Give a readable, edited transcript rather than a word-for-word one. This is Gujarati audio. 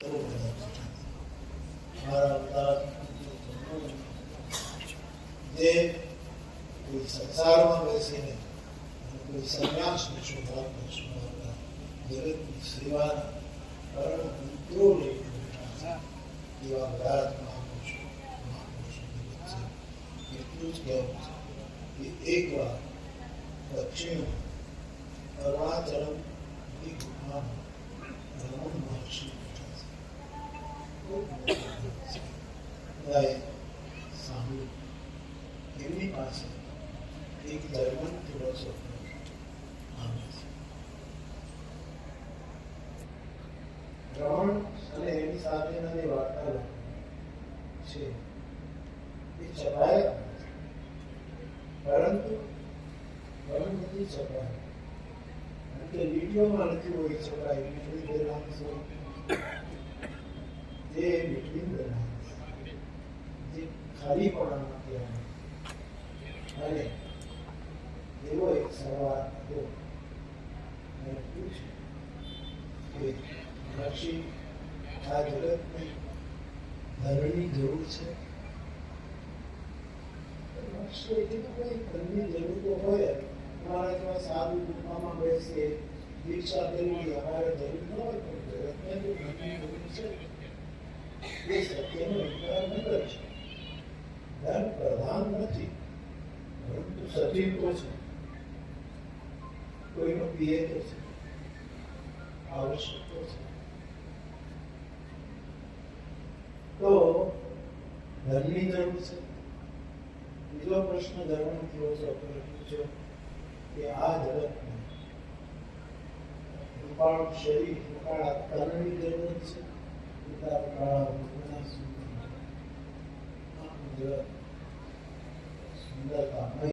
જે કોઈ સંસારમાં બેસીને કોઈ સંન્યાસની શોભાવના જગતની સેવાના પરમ મંત્રો લઈને બેઠા છે એવા બધા મહાપુરુષો એટલું જ કહેવું છે કે એકવાર દક્ષિણ અરુણાચલમ એક ગુફામાં રમણ મહર્ષિ બેઠા છે. બધાએ સાંભળ્યું. એમની પાસે એક જર્મન ફિલોસોફર આવે છે. રમણ અને એની સાથેના જે વાર્તાલાપ છે એ છપાયા પરંતુ ઘણી બધી છપાય કારણ કે લીટીઓમાં લખ્યું હોય છપાય બિટવીન ધ લાઇન્સ જે બિટવીન ધ લાઇન્સ જે ખાલીપણામાં કહેવાય. અને એવો એક સવાલ હતો મેં પૂછ્યું કે મહર્ષિ આ જગતને ધનની જરૂર છે? મહર્ષિએ કીધું કઈ ધનની જરૂર તો હોય. અમારા જેવા સાધુ ગુફામાં બેસીએ દીક્ષા લેવી અમારે જરૂર ન હોય પણ જગતને જો ધનની જરૂર છે એ સત્યનો ઇનકાર ન કરી શકે. ધન પ્રધાન નથી પરંતુ સચિવ તો છે, કોઈનો પીએ તો છે, આવશ્યક તો છે. તો ધનની જરૂર છે. બીજો પ્રશ્ન ધર્મ ફિલોસોફરે પૂછ્યો કે આ જગતને રૂપાળું શરીર રૂપાળા તનની જરૂર છે, રૂપાળા મૂળના સુંદર સુંદરતા